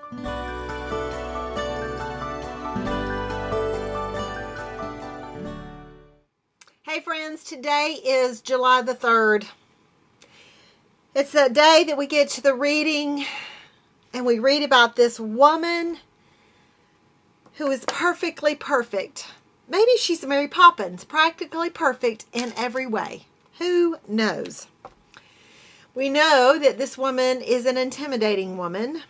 Hey friends, today is July the 3rd. It's that day that we get to the reading and we read about this woman who is perfectly perfect. Maybe she's Mary Poppins, practically perfect in every way. Who knows? We know that this woman is an intimidating woman.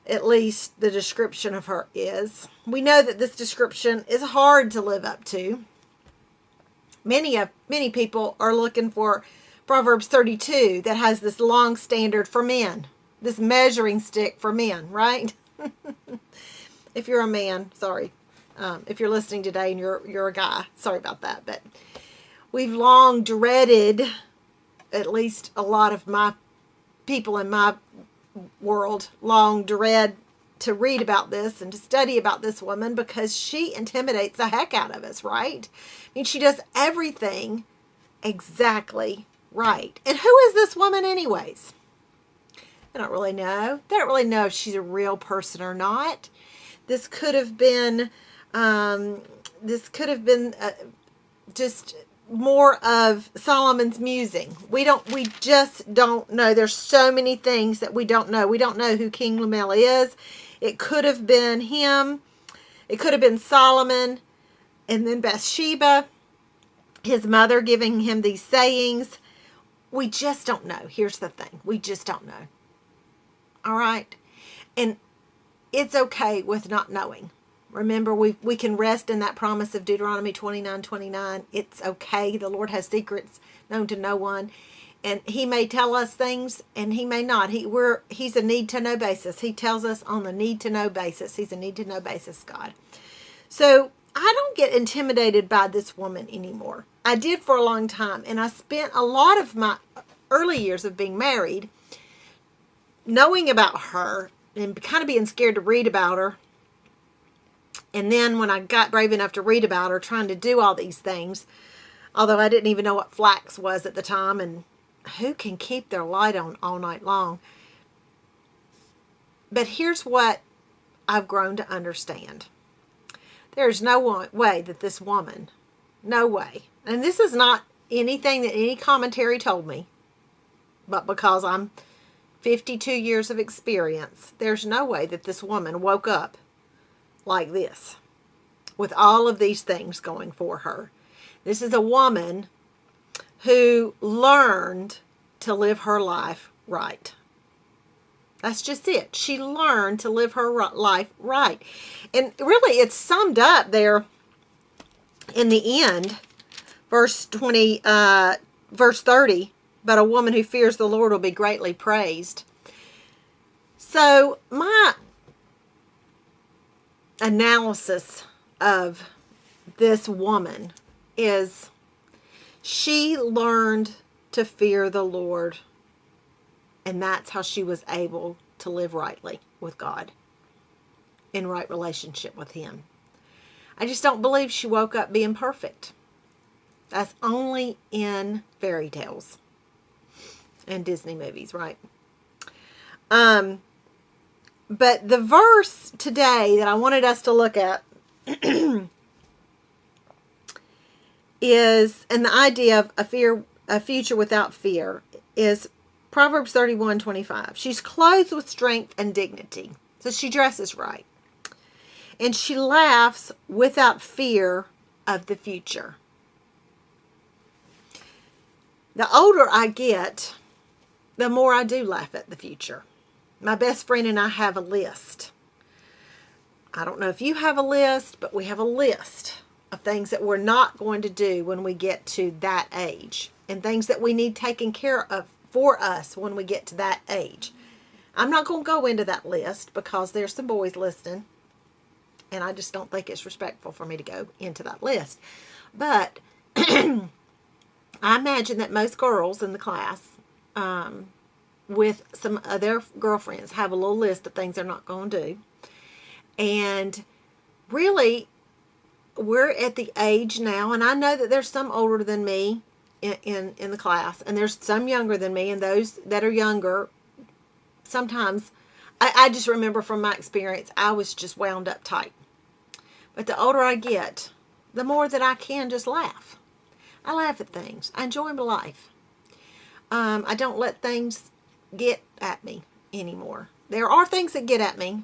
At least the description of her is. We know that this description is hard to live up to. Many people are looking for Proverbs 32 that has this long standard for men, this measuring stick for men, right? If you're a man, sorry. If you're listening today and you're a guy, sorry about that. But we've long dreaded, at least a lot of my people in my world, long dread to read about this and to study about this woman because she intimidates the heck out of us, right? I mean, she does everything exactly right. And who is this woman anyways? I don't really know. They don't really know if she's a real person or not. This could have been just more of Solomon's musing. We just don't know. There's so many things that we don't know. We don't know who King Lemuel is. It could have been him. It could have been Solomon. And then Bathsheba, his mother, giving him these sayings. We just don't know. Here's the thing. We just don't know. All right? And it's okay with not knowing. Remember, we can rest in that promise of Deuteronomy 29:29. It's okay. The Lord has secrets known to no one. And he may tell us things and he may not. He's a need-to-know basis. He tells us on the need-to-know basis. He's a need-to-know basis God. So I don't get intimidated by this woman anymore. I did for a long time. And I spent a lot of my early years of being married knowing about her and kind of being scared to read about her. And then when I got brave enough to read about her, trying to do all these things, although I didn't even know what flax was at the time, and who can keep their light on all night long? But here's what I've grown to understand. There's no way that this woman, no way, and this is not anything that any commentary told me, but because I'm 52 years of experience, there's no way that this woman woke up like this, with all of these things going for her. This is a woman who learned to live her life right. That's just it. She learned to live her life right. And really, it's summed up there in the end, verse 30, but a woman who fears the Lord will be greatly praised. So my analysis of this woman is she learned to fear the Lord, and that's how she was able to live rightly with God, in right relationship with Him. I just don't believe she woke up being perfect. That's only in fairy tales and Disney movies, right? But the verse today that I wanted us to look at is, and the idea of a future without fear, is Proverbs 31:25. She's clothed with strength and dignity. So she dresses right. And she laughs without fear of the future. The older I get, the more I do laugh at the future. My best friend and I have a list. I don't know if you have a list, but we have a list of things that we're not going to do when we get to that age, and things that we need taken care of for us when we get to that age. I'm not going to go into that list because there's some boys listening, and I just don't think it's respectful for me to go into that list. But I imagine that most girls in the class, with some of their girlfriends, have a little list of things they're not going to do. And really, we're at the age now, and I know that there's some older than me in the class, and there's some younger than me, and those that are younger, sometimes I just remember from my experience, I was just wound up tight. But the older I get, the more that I can just laugh. I laugh at things. I enjoy my life. I don't let things get at me anymore. There are things that get at me.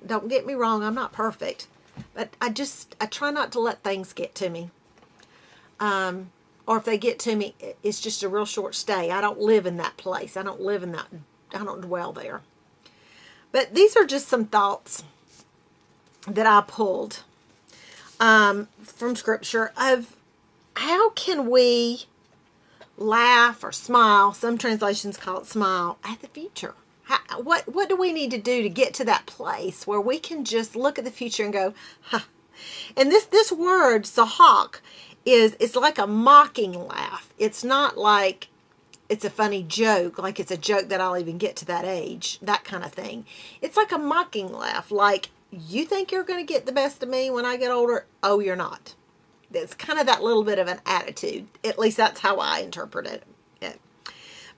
Don't get me wrong, I'm not perfect. But I try not to let things get to me. Or if they get to me, it's just a real short stay. I don't live in that place. I don't dwell there. But these are just some thoughts that I pulled from Scripture of how can we laugh or smile, some translations call it smile, at the future. What do we need to do to get to that place where we can just look at the future and go, huh. And this word, sahak, it's like a mocking laugh. It's not like it's a funny joke, like it's a joke that I'll even get to that age, that kind of thing. It's like a mocking laugh, like, you think you're going to get the best of me when I get older? Oh, you're not. It's kind of that little bit of an attitude. At least that's how I interpret it. Yeah.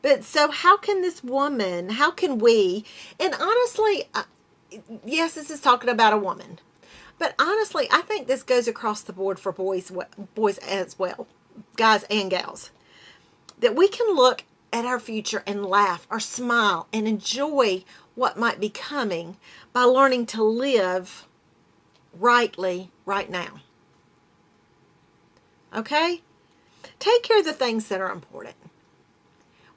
But so how can we, and honestly, yes, this is talking about a woman. But honestly, I think this goes across the board for boys as well, guys and gals. That we can look at our future and laugh or smile and enjoy what might be coming by learning to live rightly right now. Okay? Take care of the things that are important.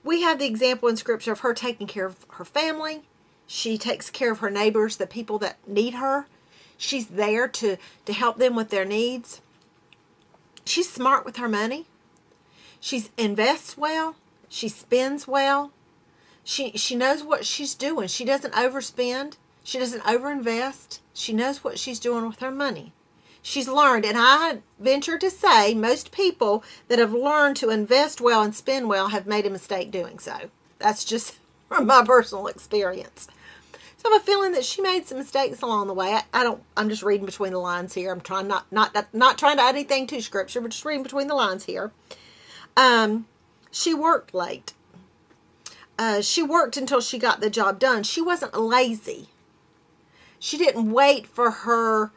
We have the example in Scripture of her taking care of her family. She takes care of her neighbors, the people that need her. She's there to help them with their needs. She's smart with her money. She invests well. She spends well. She knows what she's doing. She doesn't overspend. She doesn't overinvest. She knows what she's doing with her money. She's learned, and I venture to say most people that have learned to invest well and spend well have made a mistake doing so. That's just from my personal experience. So I have a feeling that she made some mistakes along the way. I'm just reading between the lines here. I'm trying not trying to add anything to Scripture, but just reading between the lines here. She worked late. She worked until she got the job done. She wasn't lazy. She didn't wait for her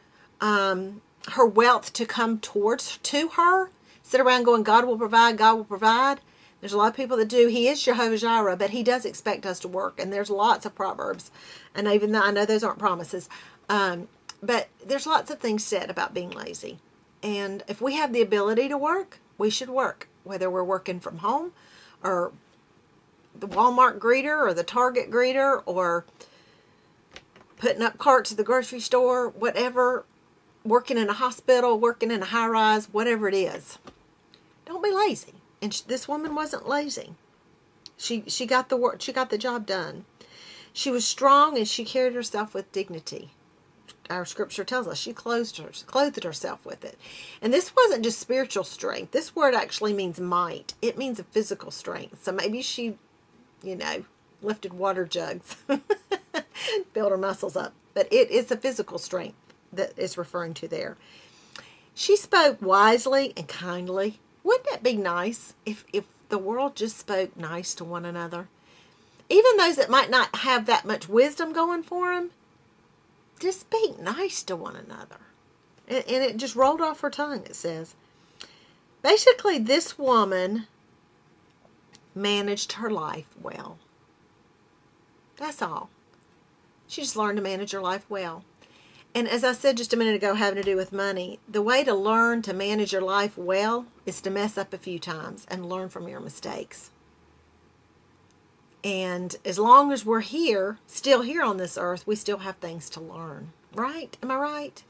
wealth to come to her. Sit around going, God will provide, God will provide. There's a lot of people that do. He is Jehovah Jireh, but he does expect us to work. And there's lots of Proverbs. And even though I know those aren't promises, but there's lots of things said about being lazy. And if we have the ability to work, we should work. Whether we're working from home or the Walmart greeter or the Target greeter or putting up carts at the grocery store, whatever, working in a hospital, working in a high-rise, whatever it is. Don't be lazy. And this woman wasn't lazy. She got the work. She got the job done. She was strong and she carried herself with dignity. Our Scripture tells us she clothed herself with it. And this wasn't just spiritual strength. This word actually means might. It means a physical strength. So maybe she, lifted water jugs, built her muscles up. But it is a physical strength that is referring to there. She spoke wisely and kindly. Wouldn't that be nice if the world just spoke nice to one another? Even those that might not have that much wisdom going for them, just speak nice to one another. And it just rolled off her tongue, it says. Basically, this woman managed her life well. That's all. She just learned to manage her life well. And as I said just a minute ago, having to do with money, the way to learn to manage your life well is to mess up a few times and learn from your mistakes. And as long as we're still here on this earth, we still have things to learn. Right? Am I right?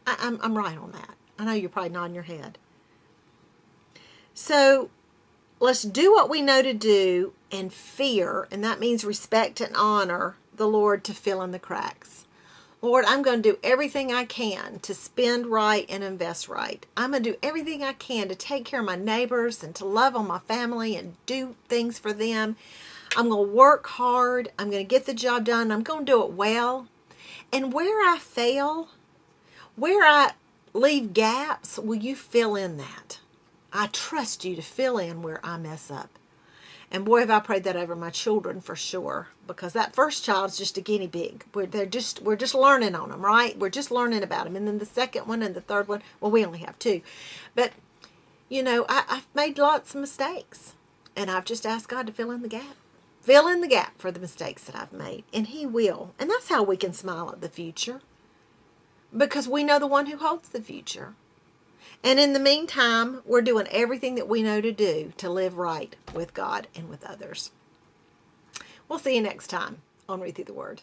I'm right on that. I know you're probably nodding your head. So let's do what we know to do and fear, and that means respect and honor the Lord to fill in the cracks. Lord, I'm going to do everything I can to spend right and invest right. I'm going to do everything I can to take care of my neighbors and to love on my family and do things for them. I'm going to work hard. I'm going to get the job done. I'm going to do it well. And where I fail, where I leave gaps, will you fill in that? I trust you to fill in where I mess up. And boy, have I prayed that over my children for sure, because that first child's just a guinea pig. We're just learning on them, right? We're just learning about them. And then the second one and the third one, well, we only have two. But, I've made lots of mistakes. And I've just asked God to fill in the gap. Fill in the gap for the mistakes that I've made. And He will. And that's how we can smile at the future. Because we know the one who holds the future. And in the meantime, we're doing everything that we know to do to live right with God and with others. We'll see you next time on Read Through the Word.